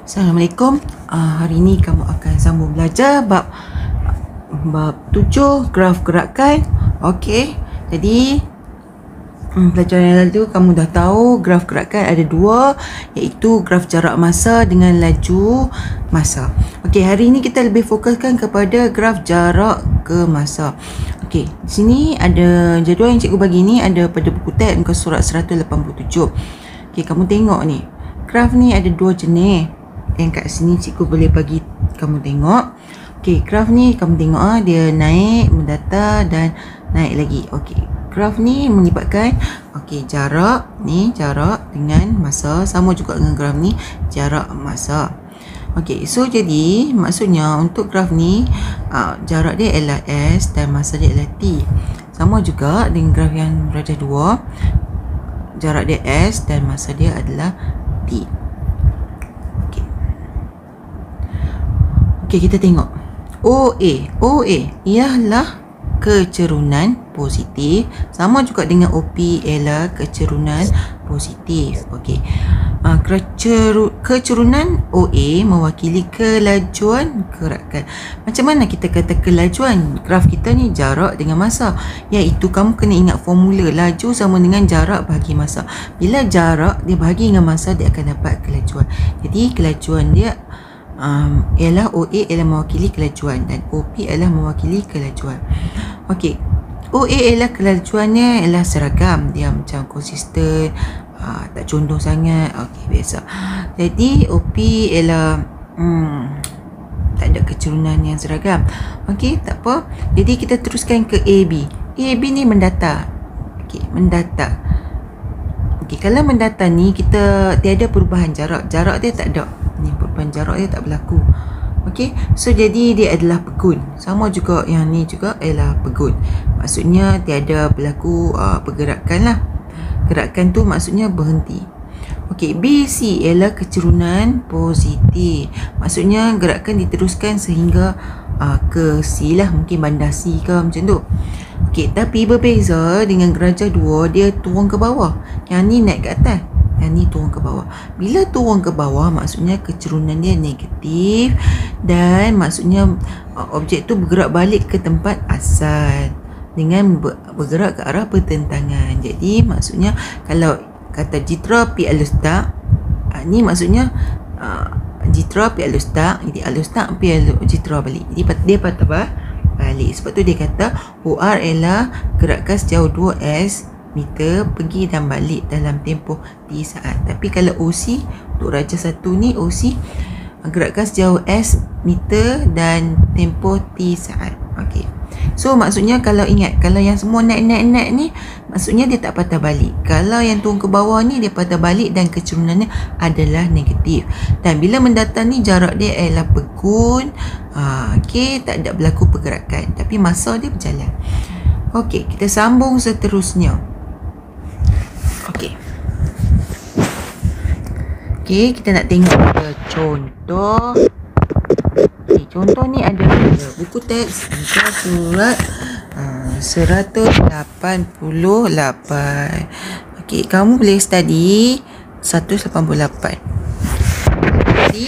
Assalamualaikum. Hari ini kamu akan sambung belajar bab 7 graf gerakan. Okey. Jadi pelajaran yang lalu kamu dah tahu graf gerakan ada dua, iaitu graf jarak masa dengan laju masa. Okey, hari ini kita lebih fokuskan kepada graf jarak ke masa. Okey, di sini ada jadual yang cikgu bagi ni, ada pada buku teks muka surat 187. Okey, kamu tengok ni. Graf ni ada dua jenis. Yang kat sini cikgu boleh bagi kamu tengok. Okey, graf ni kamu tengok dia naik, mendatar dan naik lagi. Okey, graf ni melibatkan jarak ni, jarak dengan masa, sama juga dengan graf ni, jarak masa. Okey, so jadi maksudnya untuk graf ni jarak dia ialah S dan masa dia ialah T. Sama juga dengan graf yang darjah 2, jarak dia S dan masa dia adalah T. Okey, kita tengok OA ialah kecerunan positif, sama juga dengan OP ialah kecerunan positif. Okey, kecerunan OA mewakili kelajuan gerakan. Macam mana kita kata kelajuan? Graf kita ni jarak dengan masa, iaitu kamu kena ingat formula laju sama dengan jarak bahagi masa. Bila jarak dia bahagi dengan masa, dia akan dapat kelajuan. Jadi kelajuan dia ialah OA ialah mewakili kelajuan dan OP ialah mewakili kelajuan. Okey, OA ialah kelajuannya ialah seragam, dia macam konsisten, tak condong sangat. Okey, biasa. Jadi OP ialah tak ada kecerunan yang seragam. Okey, tak apa. Jadi kita teruskan ke AB. AB ni mendatar. Okey, mendatar. Okey, kalau mendatar ni kita tiada perubahan jarak. Jarak dia tak ada. Ni perubahan jarak dia tak berlaku. Okey, so jadi dia adalah pegun. Sama juga yang ni juga ialah pegun. Maksudnya tiada berlaku pergerakan lah. Gerakan tu maksudnya berhenti. Okey, BC ialah kecerunan positif. Maksudnya gerakan diteruskan sehingga ke C lah, mungkin bandar C ke macam tu. Okey, tapi berbeza dengan darjah 2, dia turun ke bawah. Yang ni naik ke atas, yang ni turun ke bawah. Bila turun ke bawah, maksudnya kecerunan dia negatif dan maksudnya objek tu bergerak balik ke tempat asal dengan bergerak ke arah pertentangan. Jadi maksudnya kalau kata jitra pi alustak, ni maksudnya jitra pi alustak, jadi alustak pi jitra balik. Jadi dia patah balik. Sebab tu dia kata OR ialah gerakan sejauh 2S meter pergi dan balik dalam tempoh T saat. Tapi kalau OC untuk darjah 1 ni, OC gerakan sejauh S meter dan tempoh T saat. Okey. So maksudnya kalau ingat, kalau yang semua naik ni, maksudnya dia tak patah balik. Kalau yang turun ke bawah ni dia patah balik dan kecerunannya adalah negatif. Dan bila mendatar ni jarak dia ialah pegun. Okey, tak ada berlaku pergerakan, tapi masa dia berjalan. Okey, kita sambung seterusnya. Okey, kita nak tengok contoh. Okay, contoh ni ada buku teks muka surat 188. Okey, kamu boleh study 188. Jadi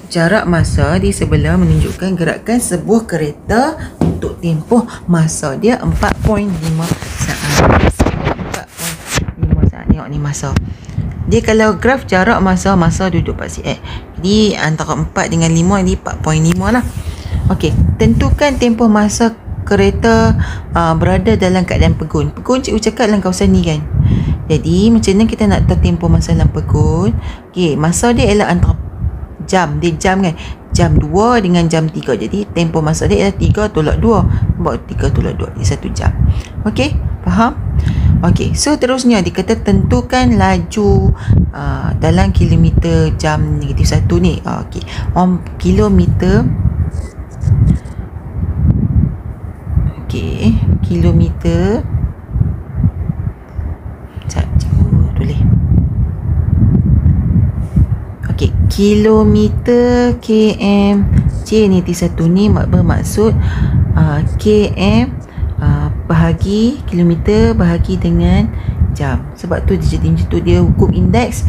jarak masa di sebelah menunjukkan gerakan sebuah kereta untuk tempoh masa dia 4.5 saat. 4.5 saat. Tengok ni masa. Dia kalau graf jarak masa duduk pada X. Jadi antara 4 dengan 5, jadi 4.5 lah. Okey, tentukan tempoh masa kereta berada dalam keadaan pegun. Pegun cikgu cakap dalam kawasan ni kan. Jadi macam mana kita nak tahu tempoh masa dalam pegun? Okey, masa dia ialah antara jam. Dia jam kan. Jam 2 dengan jam 3. Jadi tempoh masa dia ialah 3 tolak 2. Buat 3 tolak 2. Jadi 1 jam. Okey, faham? Okey, so terusnya dikata tentukan laju dalam kilometer jam -1 ni. Okey, kilometer. Okey, kilometer. Sekejap, cikgu tulis. Okey, kilometer km J -1 ni bermaksud km bahagi kilometer bahagi dengan jam. Sebab tu dia jadi macam tu, dia hukum indeks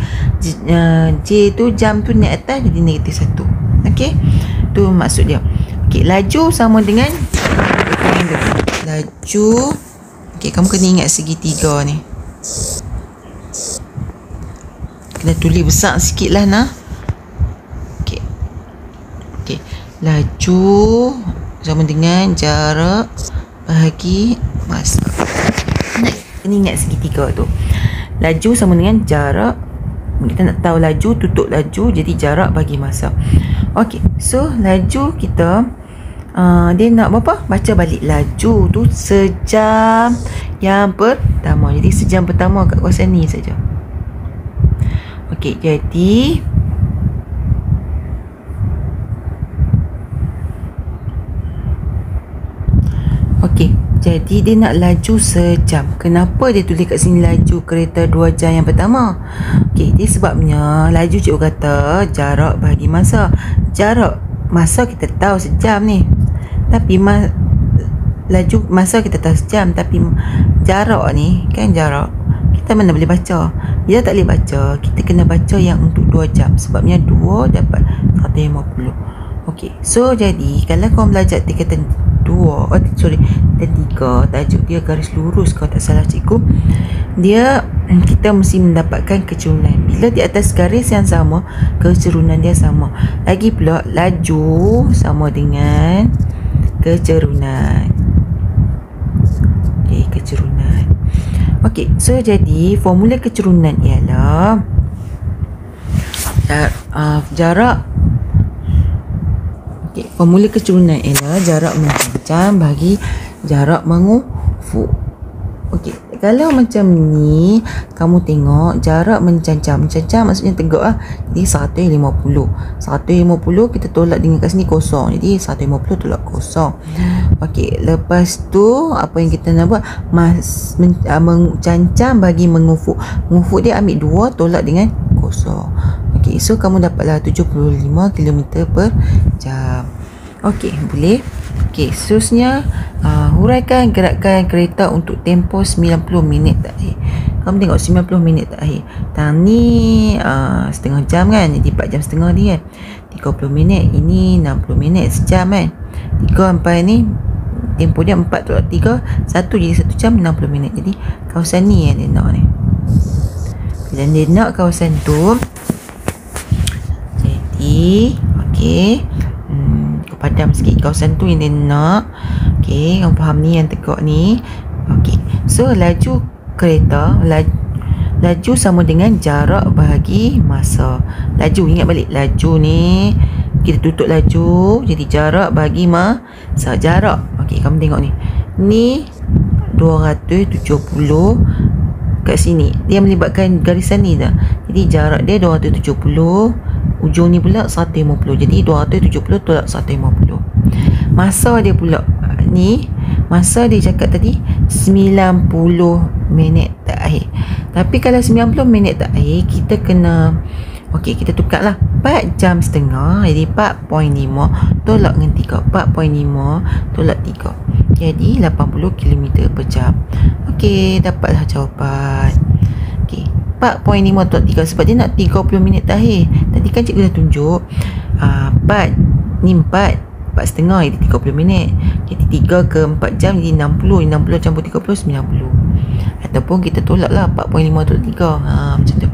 J tu, jam tu naik atas jadi negatif 1. Okey, tu maksud dia. Okey, laju sama dengan laju. Okey, kamu kena ingat segitiga ni. Kena tulis besar sikit lah nah. Okey. Okey, laju sama dengan jarak bahagi masa. Kena ingat segitiga tu. Laju sama dengan jarak, kita nak tahu laju, tutup laju, jadi jarak bagi masa. Okey, so laju kita dia nak berapa? Baca balik laju tu sejam yang pertama. Jadi sejam pertama kat kawasan ni saja. Okey, jadi dia nak laju sejam. Kenapa dia tulis kat sini laju kereta 2 jam yang pertama? Okey, dia sebabnya laju cikgu kata jarak bahagi masa. Jarak masa kita tahu sejam ni. Tapi laju masa kita tahu sejam, tapi jarak ni kan jarak kita mana boleh baca. Bila tak boleh baca, kita kena baca yang untuk 2 jam. Sebabnya 2 dapat 150. Okey, so jadi kalau kau belajar tingkatan 2, dan 3, tajuk dia garis lurus kalau tak salah cikgu, dia kita mesti mendapatkan kecerunan. Bila di atas garis yang sama, kecerunan dia sama. Lagi pula laju sama dengan kecerunan. Okey, kecerunan. Okey, so jadi formula kecerunan ialah jarak. Okey, formula kecerunan ialah jarak mencancam bagi jarak mengufuk. Okey, kalau macam ni kamu tengok jarak mencancam maksudnya tegak lah. Jadi 150 kita tolak dengan kat sini kosong, jadi 150 tolak kosong. Okey, lepas tu apa yang kita nak buat? Mencancam bagi mengufuk. Mengufuk dia ambil 2 tolak dengan kosong. Okey, so kamu dapatlah 75 km per jam. Okey, boleh. Okey, seterusnya huraikan gerakan kereta untuk tempoh 90 minit terakhir. Kamu tengok 90 minit terakhir. Tang ni setengah jam kan, jadi 4 jam setengah ni kan. 30 minit, ini 60 minit sejam kan. 3 sampai ni tempoh dia 4 tolak 3, 1 jadi 1 jam 60 minit. Jadi kawasan ni yang dia nak ni. Bila dia nak kawasan tu, jadi okey, padam sikit kawasan tu yang dia nak. Okey, kamu faham ni yang tegak ni. Okey, so laju kereta, laju sama dengan jarak bahagi masa. Laju, ingat balik laju ni kita tutup laju, jadi jarak bahagi masa. Jarak, okey, kamu tengok ni, ni 270 kat sini, dia melibatkan garisan ni dah. Jadi jarak dia 270, ujung ni pula 150. Jadi 270 tolak 150. Masa dia pula ni, masa dia cakap tadi 90 minit terakhir. Tapi kalau 90 minit terakhir kita kena, okey, kita tukar lah 4 jam setengah. Jadi 4.5 tolak dengan 3, 4.5 tolak 3, jadi 80 km per jam. Okey, dapatlah jawapan. Okey, 4.5 tolak 3 sebab dia nak 30 minit terakhir. Tadi kan cikgu dah tunjuk 4 ni 4 setengah, jadi 30 minit. Jadi 3 ke 4 jam jadi 60. 60 campur 30, 90. Ataupun kita tolak lah 4.5 tolak 3. Macam tu.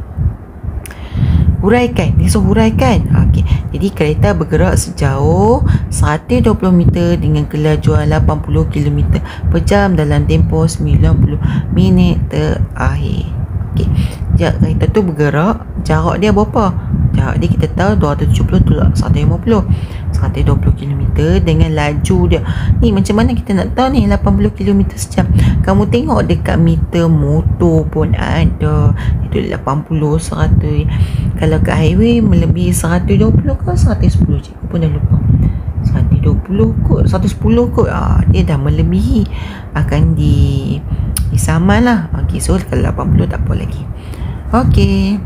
Huraikan. Dia suruh huraikan. Okey, jadi kereta bergerak sejauh 120 meter dengan kelajuan 80 km per jam dalam tempoh 90 minit terakhir. Okey, kereta tu bergerak, jarak dia berapa? Jarak dia kita tahu 270 tolak 150, 120 km dengan laju dia. Ni macam mana kita nak tahu ni 80 km sejam? Kamu tengok dekat meter motor pun ada. Itu 80, 100. Kalau kat highway melebihi 120 ke 110, cikgu pun dah lupa. 120 kot, 110 kot. Dia dah melebihi, akan disaman lah. Okey, so kalau 80 tak apa lagi. Okey,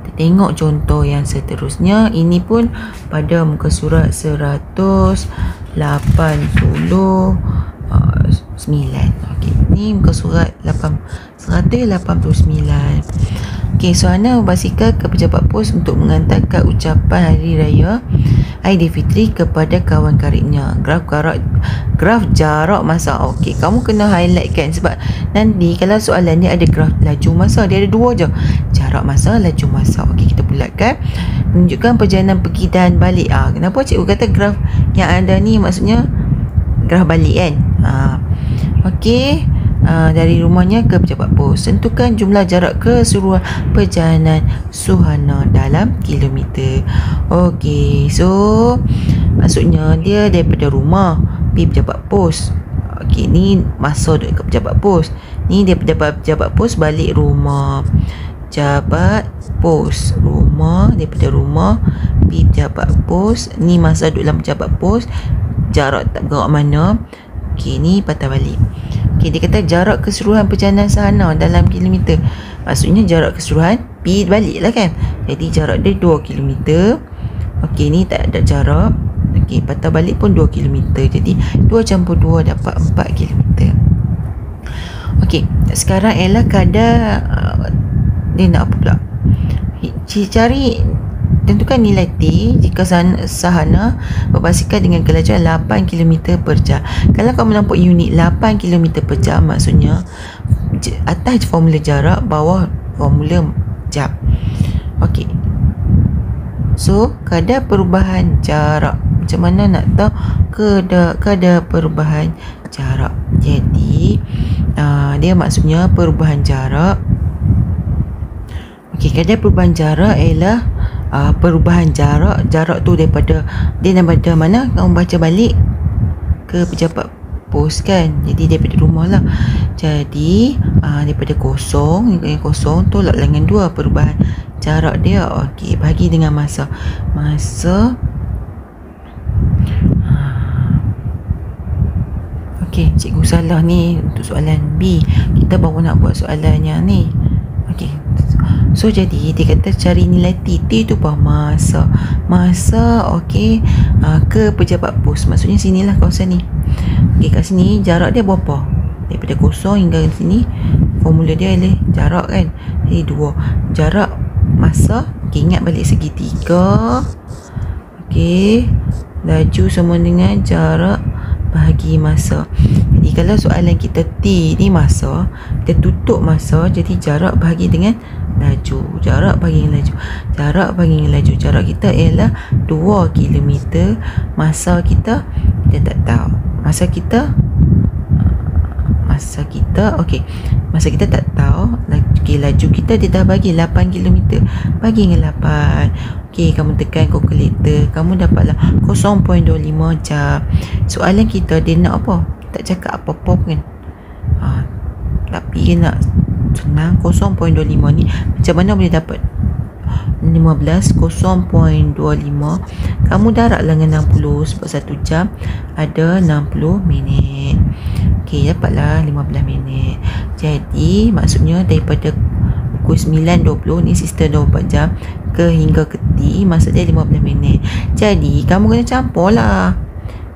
kita tengok contoh yang seterusnya. Ini pun pada muka surat 189. Okey, ni muka surat 189. 189. Okey, Suhana berbasikal ke pejabat pos untuk mengantarkan ucapan Hari Raya Aidilfitri kepada kawan karibnya. Graf jarak masa. Okey, kamu kena highlight kan, sebab nanti kalau soalan ni ada graf laju masa, dia ada dua je, jarak masa, laju masa. Okey, kita bulatkan. Menunjukkan perjalanan pergi dan balik. Kenapa cikgu kata graf yang ada ni, maksudnya graf balik kan. Okey, dari rumahnya ke pejabat pos. Tentukan jumlah jarak keseluruhan perjalanan Suhana dalam kilometer. Okey, so maksudnya dia daripada rumah pergi pejabat pos. Okey, ni masa duduk ke pejabat pos. Ni daripada pejabat pos balik rumah. Pejabat pos, rumah, daripada rumah pergi pejabat pos. Ni masa duduk dalam pejabat pos, jarak tak bergerak mana. Okey, ni patah balik. Okey, dia kata jarak keseluruhan perjalanan Suhana dalam kilometer. Maksudnya jarak keseluruhan pergi balik lah kan. Jadi jarak dia 2 kilometer. Okey, ni tak ada jarak. Okey, patah balik pun 2 kilometer. Jadi 2 campur 2 dapat 4 kilometer. Okey, sekarang ialah kadar dia nak apa pula? Cari, tentukan nilai T jika Suhana berbasikal dengan kelajuan 8 km per jam. Kalau kamu nampak unit 8 km per jam, maksudnya atas formula jarak, bawah formula jam. Okey, so kadar perubahan jarak. Macam mana nak tahu kadar perubahan jarak? Jadi dia maksudnya perubahan jarak. Okey, kadar perubahan jarak ialah perubahan jarak tu daripada mana kamu baca balik ke pejabat pos kan. Jadi daripada rumah lah. Jadi daripada kosong tolak dengan 2 perubahan jarak dia. Okey, bagi dengan masa. Okey, cikgu salah ni untuk soalan B. Kita baru nak buat soalannya ni. Okey, so jadi dia kata cari nilai T. T tu apa? Masa okey, ke pejabat pos. Maksudnya sinilah kawasan ni. Okey, kat sini jarak dia berapa? Daripada kosong hingga sini formula dia ialah jarak kan. Jadi 2 jarak masa. Okey, ingat balik segitiga. Okey, laju sama dengan jarak bahagi masa. Jadi kalau soalan kita T ni masa, kita tutup masa, jadi jarak bahagi dengan laju. Jarak bahagi dengan laju. Jarak kita ialah 2 km. Masa kita tak tahu. Masa kita tak tahu. Okey, laju kita dia dah bagi 8 km. Bagi dengan 8. Okey, kamu tekan kalkulator, kamu dapatlah 0.25 jam. Soalan kita dia nak apa? Tak cakap apa-apa kan. Tapi dia nak senang. 0.25 ni macam mana boleh dapat 15? 0.25 kamu darablah dengan 60, sebab 1 jam ada 60 minit. Okey, dapatlah 15 minit. Jadi maksudnya daripada pukul 9.20 ni sistem 24 jam ke hingga ke T, masa dia 15 minit. Jadi kamu kena campur lah.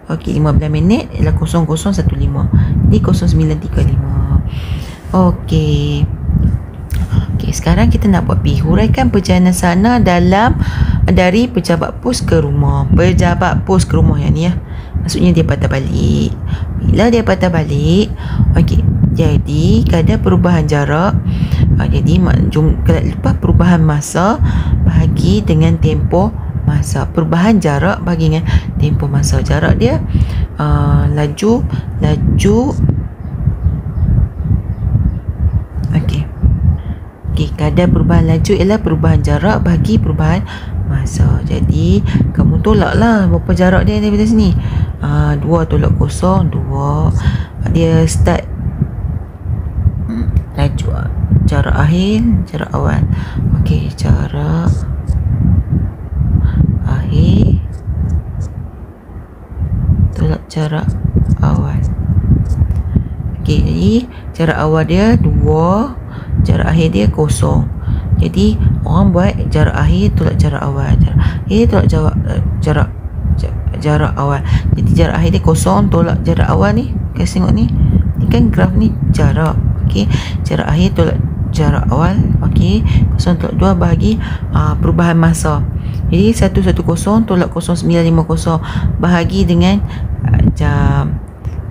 Okey, 15 minit ialah 0015. Jadi 0935. Okey, sekarang kita nak buat P. Huraikan perjalanan sana dari pejabat pos ke rumah. Pejabat pos ke rumah yang ni ya. Maksudnya dia patah balik. Bila dia patah balik, okey, jadi kadar perubahan jarak. Jadi lepas perubahan masa bahagi dengan tempoh masa. Perubahan jarak bagi dengan tempoh masa. Jarak dia laju. Okey, kadar perubahan laju ialah perubahan jarak bagi perubahan masa. Jadi kamu tolaklah berapa jarak dia daripada sini. 2 tolak 0, 2. Dia start laju. Jarak akhir, jarak awal. Okey, jarak akhir tolak jarak awal. Okey, jadi jarak awal dia 2, jarak akhir dia 0. Jadi orang buat jarak akhir tolak jarak awal, jarak akhir tolak jarak awal. Jadi jarak akhir dia 0 tolak jarak awal ni. Kasih tengok ni. Ni kan graf ni jarak. Okey, jarak akhir tolak jarak awal. Okey, 0.2 bahagi perubahan masa. Jadi 110 tolak 0950 bahagi dengan jam.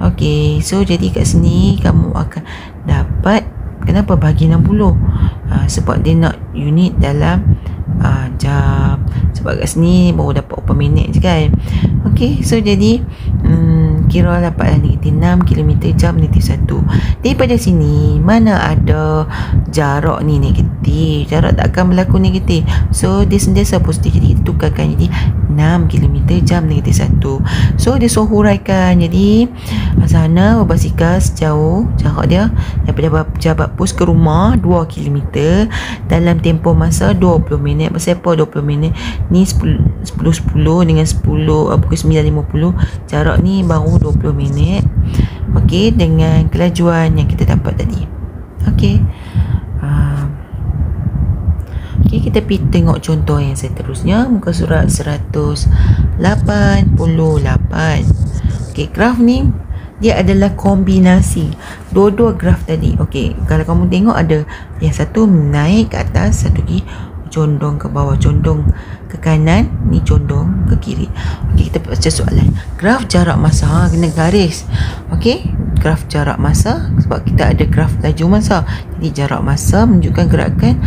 Okey, so jadi kat sini kamu akan dapat, kenapa bahagi 60? Sebab dia nak unit dalam jam. Sebab kat sini baru dapat berapa minit je kan. Okey, so jadi kira dapatlah negatif 6 km jam negatif 1. Daripada sini mana ada jarak ni negatif, jarak tak akan berlaku negatif, so dia sentiasa positif. Jadi kita tukarkan jadi 6 km jam negatif 1. So dia suruh huraikan. Jadi sana berbasikal sejauh jarak dia daripada jabat pos ke rumah 2 km dalam tempoh masa 20 minit. Pasal apa 20 minit? Ni 10 dengan 10 pukul 9.50, jarak ni baru 20 minit. Okey, dengan kelajuan yang kita dapat tadi. Okey. Okey, kita pergi tengok contoh yang seterusnya, muka surat 188. Okey, graf ni dia adalah kombinasi dua-dua graf tadi. Okey, kalau kamu tengok ada yang satu naik ke atas, satu lagi condong ke bawah, condong ke kanan, ni condong ke kiri. Okey, kita baca soalan. Graf jarak masa, kena garis. Okey, graf jarak masa sebab kita ada graf laju masa. Jadi jarak masa menunjukkan gerakan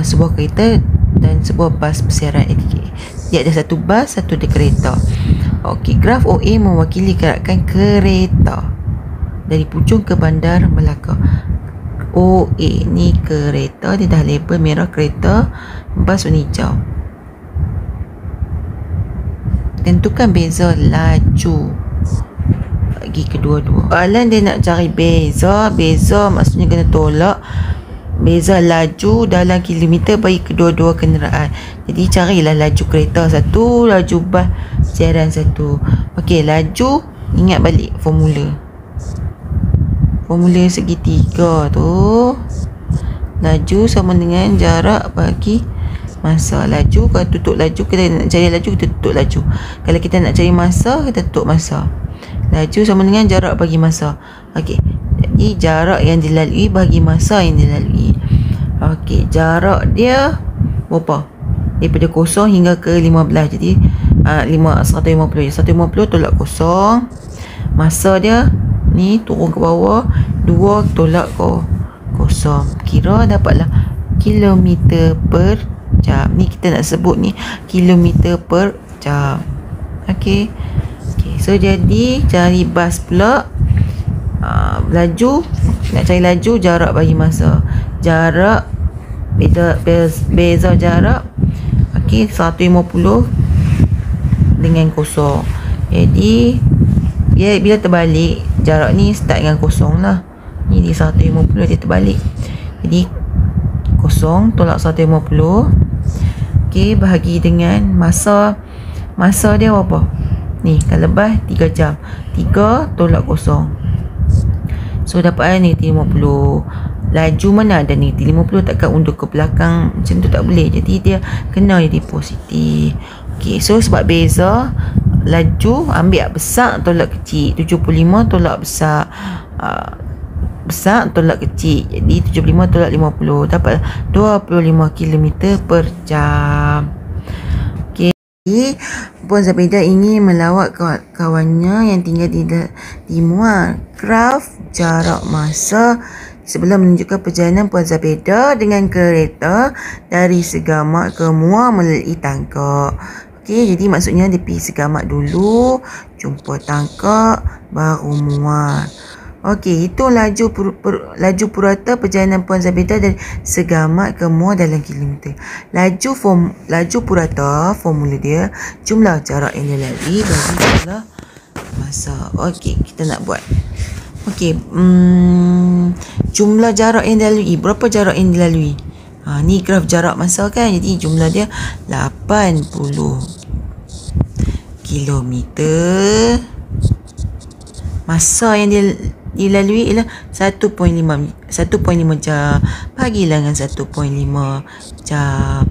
sebuah kereta dan sebuah bas bersiaran ATK. Dia ada satu bas, satu ada kereta. Okey, graf OA mewakili gerakan kereta dari Puchong ke Bandar Melaka. OA ni kereta, dia dah label merah kereta, bas warna hijau. Tentukan beza laju bagi kedua-dua. Soalan dia nak cari beza maksudnya kena tolak beza laju dalam kilometer bagi kedua-dua kenderaan. Jadi carilah laju kereta satu, laju bas siaran satu. Okey, laju, ingat balik formula segitiga tu. Laju sama dengan jarak bagi masa. Laju, kalau tutup laju, kita nak cari laju, kita tutup laju. Kalau kita nak cari masa, kita tutup masa. Laju sama dengan jarak bagi masa. Okey, jadi jarak yang dilalui bagi masa yang dilalui. Okey, jarak dia berapa? Daripada 0 hingga ke 15. Jadi 150 tolak 0. Masa dia ni turun ke bawah, 2 tolak ke 0. Kira dapatlah kilometer per jam. Ni kita nak sebut ni kilometer per jam. Okey. So jadi cari bas pula. Laju, nak cari laju, jarak bagi masa. Jarak beza jarak. Okey, 150 dengan 0. Jadi dia bila terbalik, jarak ni start dengan 0 lah. Ni di 150, dia terbalik. Jadi 0 tolak 150. Okey, bahagi dengan masa. Masa dia berapa? Ni kalau lepas 3 jam, 3 tolak 0. So dapat negatif 50. Laju mana ada negatif 50, takkan undur ke belakang macam tu, tak boleh. Jadi dia kena jadi positif. Okey, so sebab beza laju, ambil besar tolak kecil. 75 tolak besar, besar tolak kecil. Jadi 75 tolak 50, dapat 25 km per jam. Okey, Puan Zabeda ingin melawat kawannya yang tinggal di Muar. Graf jarak masa sebelum menunjukkan perjalanan Puan Zabeda dengan kereta dari Segamat ke Muar melalui Tangkak. Okey, jadi maksudnya dia pergi Segamat dulu, jumpa Tangkak, baru Muar. Okey, itu laju purata perjalanan Puan Zabeda dari Segamat ke Muar dalam kilometer. Laju purata, formula dia jumlah jarak yang dilalui bagi jumlah masa. Okey, kita nak buat. Okey, jumlah jarak yang dilalui. Berapa jarak yang dilalui? Ni graf jarak masa kan. Jadi jumlah dia 80 kilometer. Masa yang dilalui ialah 1.5 jam. Bagilah dengan 1.5 jam.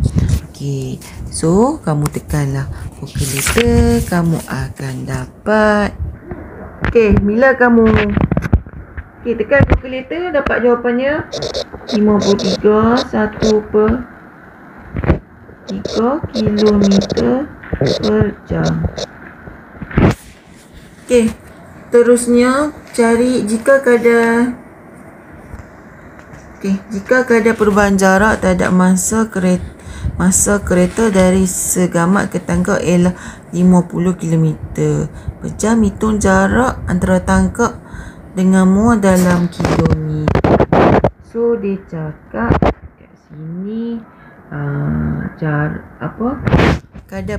Okey, so kamu tekanlah kalkulator, kamu akan dapat. Okey, bila kamu Okey, tekan kalkulator, dapat jawapannya 53.1/3 kilometer per jam. Okey, terusnya cari jika kadar perubahan jarak terhadap masa kereta dari Segamat ke Tangkak ialah 50 km per jam. Hitung jarak antara Tangkak dengan Muar dalam kilometer. So dia cakap kat sini kadar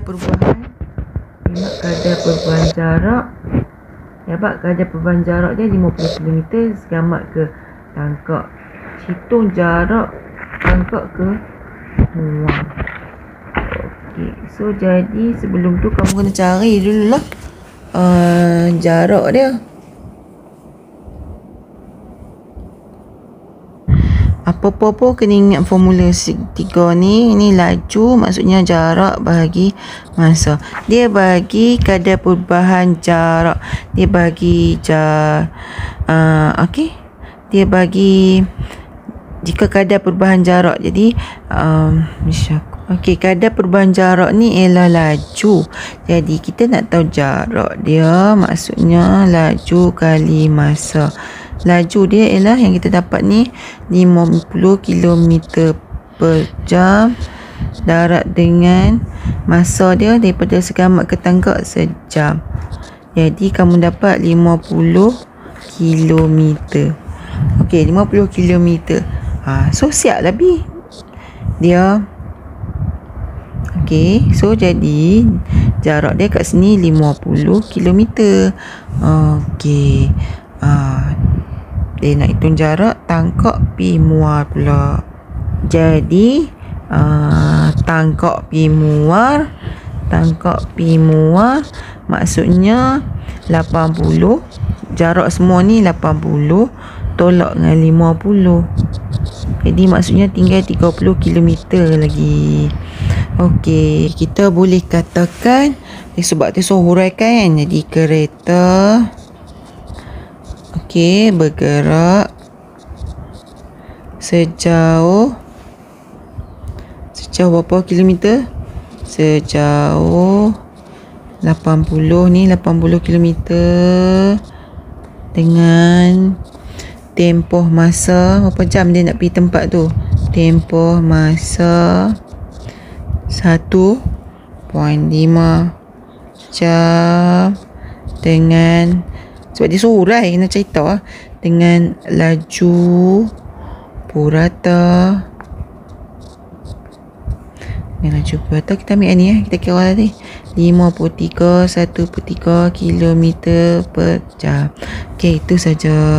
perubahan jarak. Dapat kadar perubahan jarak dia 50 km Segamat ke Tangkak. Hitung jarak Tangkak ke Muar. Okey, so jadi sebelum tu kamu kena cari dululah jarak dia. Apa-apa kena ingat formula segitiga ni. Ini laju, maksudnya jarak bahagi masa. Dia bagi kadar perubahan jarak. Dia bagi dia bagi jika kadar perubahan jarak. Jadi kadar perubahan jarak ni ialah laju. Jadi kita nak tahu jarak dia, maksudnya laju kali masa. Laju dia ialah yang kita dapat ni 50 km per jam darat dengan masa dia daripada Segamat ke Tangkak sejam. Jadi kamu dapat 50 km. Okey, 50 km. So siap lah B dia. Okey, so jadi jarak dia kat sini 50 km. Okey. Dia nak hitung jarak Tangkak pi Muar pula. Jadi Tangkak pi Muar maksudnya 80. Jarak semua ni 80 tolak dengan 50. Jadi maksudnya tinggal 30 km lagi. Okey, kita boleh katakan sebab tu huraikan kan. Jadi kereta bergerak sejauh berapa kilometer? Sejauh 80 km dengan tempoh masa berapa jam dia nak pergi tempat tu? Tempoh masa 1.5 jam dengan, sebab dia surai kena cerita dengan laju purata. Kita ambil ni kita kira tadi 53.1/3 km per jam. Okey, itu saja.